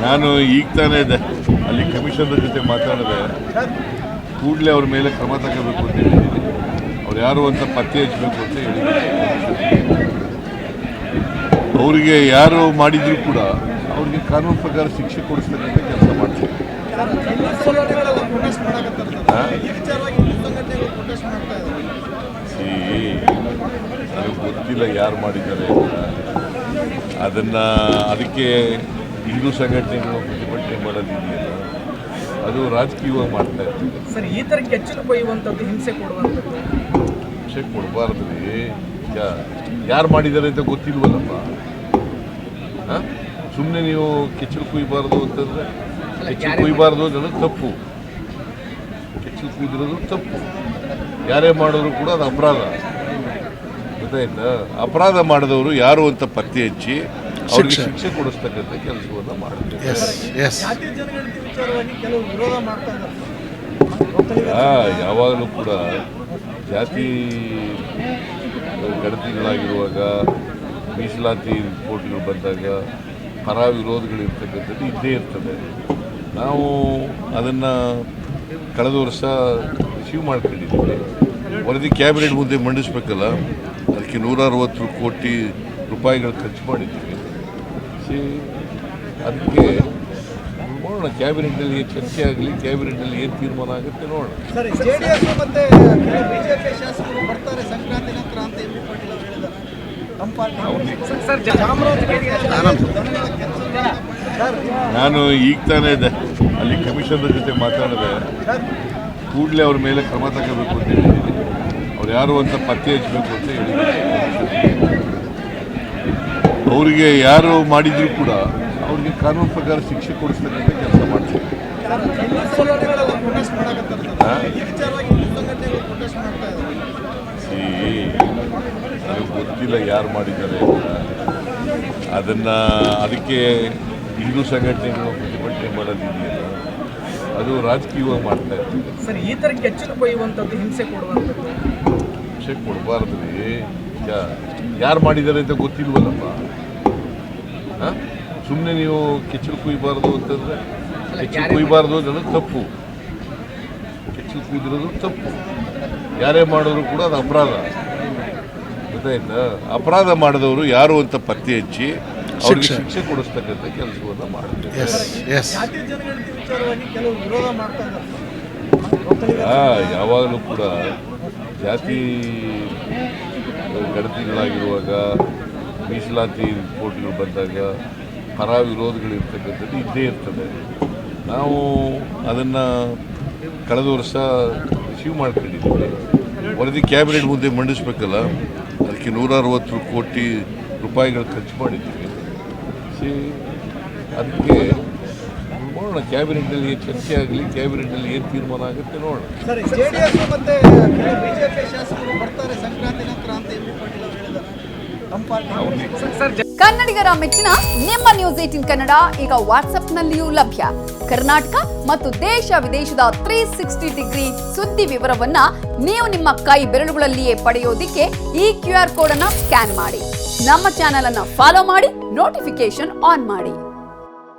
ನಾನು ಈಗ ತಾನೇ ಅಲ್ಲಿ ಕಮಿಷನರ್ ಜೊತೆ ಮಾತಾಡಿದೆ. ಕೂಡಲೇ ಅವ್ರ ಮೇಲೆ ಕ್ರಮ ತಗೋಬೇಕು ಅಂತ ಹೇಳಿದ್ದೀನಿ. ಅವ್ರು ಯಾರು ಅಂತ ಪತ್ತೆ ಹಚ್ಚಬೇಕು ಅಂತ ಹೇಳಿದ್ದೀನಿ. ಅವರಿಗೆ ಯಾರು ಮಾಡಿದ್ರು ಕೂಡ ಅವ್ರಿಗೆ ಕಾನೂನು ಪ್ರಕಾರ ಶಿಕ್ಷೆ ಕೊಡಿಸ್ತಕ್ಕಂಥ ಕೆಲಸ ಮಾಡ್ತೀವಿ. ನನಗೆ ಗೊತ್ತಿಲ್ಲ ಯಾರು ಮಾಡಿದ್ದಾರೆ ಅಂತ. ಅದಕ್ಕೆ ಹಿಂದೂ ಸಂಘಟನೆಗಳು ಪ್ರತಿಭಟನೆ ಮಾಡೋದಿದೆಯಲ್ಲ, ಅದು ರಾಜಕೀಯವಾಗಿ ಮಾಡ್ತಾ ಇರ್ತೀವಿ. ಸರ್, ಈ ಥರ ಕೆಚ್ಚಲು ಕೊಯ್ಯುವಂಥದ್ದು, ಹಿಂಸೆ ಕೊಡುವಂಥದ್ದು, ಹಿಂಸೆ ಕೊಡಬಾರ್ದ್ರಿ. ಯಾರು ಮಾಡಿದ್ದಾರೆ ಅಂತ ಗೊತ್ತಿಲ್ವಲ್ಲಪ್ಪ. ಸುಮ್ಮನೆ ನೀವು ಕೆಚ್ಚಲು ಕುಯ್ಯಬಾರ್ದು ಅಂತಂದರೆ, ಕೆಚ್ಚಲು ಕುಯ್ಯಬಾರ್ದು ಅನ್ನೋದು ತಪ್ಪು. ಕೆಚ್ಚಲು ಕುಯ್ದಿರೋದು ತಪ್ಪು. ಯಾರೇ ಮಾಡಿದ್ರು ಕೂಡ ಅದು ಅಪರಾಧ. ಗೊತ್ತಾಯ್ತಾ? ಅಪರಾಧ ಮಾಡಿದವರು ಯಾರು ಅಂತ ಪತ್ತೆ ಹಚ್ಚಿ ಅವ್ರಿಗೆ ಶಿಕ್ಷೆ ಕೊಡಿಸ್ತಕ್ಕಂಥ ಕೆಲಸವನ್ನು ಮಾಡ್ತಾರೆ. ಯಾವಾಗಲೂ ಕೂಡ ಜಾತಿ ಗಣತಿಗಳಾಗಿರುವಾಗ, ಮೀಸಲಾತಿ ರಿಪೋರ್ಟ್ಗಳು ಬಂದಾಗ ಪರ ವಿರೋಧಗಳಿರ್ತಕ್ಕಂಥದ್ದು ಇದ್ದೇ ಇರ್ತದೆ. ನಾವು ಅದನ್ನು ಕಳೆದ ವರ್ಷ ರಿಸೀವ್ ಮಾಡ್ಕೊಂಡಿದ್ದೀವಿ. ವರದಿ ಕ್ಯಾಬಿನೆಟ್ ಮುಂದೆ ಮಂಡಿಸ್ಬೇಕಲ್ಲ, ಅದಕ್ಕೆ 160 ಕೋಟಿ ರೂಪಾಯಿಗಳು ಖರ್ಚು ಮಾಡಿದ್ದೀವಿ. ಅದಕ್ಕೆ ನೋಡೋಣ, ಕ್ಯಾಬಿನೆಟ್ನಲ್ಲಿ ಚರ್ಚೆ ಆಗಲಿ, ಕ್ಯಾಬಿನೆಟ್ನಲ್ಲಿ ಏನು ತೀರ್ಮಾನ ಆಗುತ್ತೆ ನೋಡೋಣ. ನಾನು ಈಗ ತಾನೇ ಅಲ್ಲಿ ಕಮಿಷನರ್ ಜೊತೆ ಮಾತಾಡಿದೆ. ಕೂಡಲೇ ಅವ್ರ ಮೇಲೆ ಕ್ರಮ ತಗೋಬೇಕು ಅಂತ ಹೇಳಿದ್ದೀನಿ. ಅವ್ರು ಯಾರು ಅಂತ ಪತ್ತೆ ಹಚ್ಚಬೇಕು ಅಂತ ಹೇಳಿದ್ದೀನಿ. ಅವರಿಗೆ ಯಾರು ಮಾಡಿದ್ರು ಕೂಡ ಅವ್ರಿಗೆ ಕಾನೂನು ಪ್ರಕಾರ ಶಿಕ್ಷೆ ಕೊಡಿಸ್ತಕ್ಕಂಥ ಕೆಲಸ ಮಾಡ್ತೀವಿ. ನನಗೆ ಗೊತ್ತಿಲ್ಲ ಯಾರು ಮಾಡಿದ್ದಾರೆ ಅಂತ. ಅದಕ್ಕೆ ಹಿಂದೂ ಸಂಘಟನೆಗಳು ಪ್ರತಿಭಟನೆ ಮಾಡೋದಿದೆಯಲ್ಲ, ಅದು ರಾಜಕೀಯವಾಗಿ ಮಾಡ್ತಾ ಇರ್ತೀವಿ. ಸರ್, ಈ ಥರ ಕೆಚ್ಚಲು ಕೊಯ್ಯುವಂಥದ್ದು, ಹಿಂಸೆ ಕೊಡುವಂಥದ್ದು, ಹಿಂಸೆ ಕೊಡಬಾರ್ದ್ರಿ. ಯಾರು ಮಾಡಿದ್ದಾರೆ ಅಂತ ಗೊತ್ತಿಲ್ವಲ್ಲಪ್ಪ. ಸುಮ್ಮನೆ ನೀವು ಕೆಚ್ಚಲು ಕುಯ್ಯಬಾರ್ದು ಅಂತಂದರೆ, ಕೆಚ್ಚಲು ಕುಯ್ಯಬಾರ್ದು ಅನ್ನೋದು ತಪ್ಪು. ಕೆಚ್ಚಲು ಕುಯ್ದಿರೋದು ತಪ್ಪು. ಯಾರೇ ಮಾಡಿದ್ರು ಕೂಡ ಅದು ಅಪರಾಧ. ಗೊತ್ತಾಯ್ತಾ? ಅಪರಾಧ ಮಾಡಿದವರು ಯಾರು ಅಂತ ಪತ್ತೆ ಹಚ್ಚಿ ಅವ್ರಿಗೆ ಶಿಕ್ಷೆ ಕೊಡಿಸ್ತಕ್ಕಂಥ ಕೆಲಸವನ್ನು ಮಾಡ್ತಾರೆ. ಯಾವಾಗಲೂ ಕೂಡ ಜಾತಿ ಗಣತಿಗಳಾಗಿರುವಾಗ, ಮೀಸಲಾತಿ ರಿಪೋರ್ಟ್ಗಳು ಬಂದಾಗ ಪರ ವಿರೋಧಗಳಿರ್ತಕ್ಕಂಥದ್ದು ಇದ್ದೇ ಇರ್ತದೆ. ನಾವು ಅದನ್ನು ಕಳೆದ ವರ್ಷ ರಿಸೀವ್ ಮಾಡ್ಕೊಂಡಿದ್ದೀವಿ. ವರದಿ ಕ್ಯಾಬಿನೆಟ್ ಮುಂದೆ ಮಂಡಿಸ್ಬೇಕಲ್ಲ, ಅದಕ್ಕೆ 160 ಕೋಟಿ ರೂಪಾಯಿಗಳು ಖರ್ಚು ಮಾಡಿದ್ದೀವಿ. ಅದಕ್ಕೆ ನೋಡೋಣ, ಕ್ಯಾಬಿನೆಟ್ನಲ್ಲಿ ಚರ್ಚೆ ಆಗಲಿ, ಕ್ಯಾಬಿನೆಟ್ನಲ್ಲಿ ಏನು ತೀರ್ಮಾನ ಆಗುತ್ತೆ ನೋಡೋಣ. ಕನ್ನಡಿಗರ ಮೆಚ್ಚಿನ ನಿಮ್ಮ ನ್ಯೂಸ್ 18 ಕನ್ನಡ ಈಗ ವಾಟ್ಸ್ಆಪ್ನಲ್ಲಿಯೂ ಲಭ್ಯ. ಕರ್ನಾಟಕ ಮತ್ತು ದೇಶ ವಿದೇಶದ 360 ಡಿಗ್ರಿ ಸುದ್ದಿ ವಿವರವನ್ನ ನೀವು ನಿಮ್ಮ ಕೈ ಬೆರಳುಗಳಲ್ಲಿಯೇ ಪಡೆಯೋದಿಕ್ಕೆ ಈ QR ಕೋಡ್ ಅನ್ನು ಸ್ಕ್ಯಾನ್ ಮಾಡಿ. ನಮ್ಮ ಚಾನೆಲ್ ಅನ್ನು ಫಾಲೋ ಮಾಡಿ, ನೋಟಿಫಿಕೇಶನ್ ಆನ್ ಮಾಡಿ.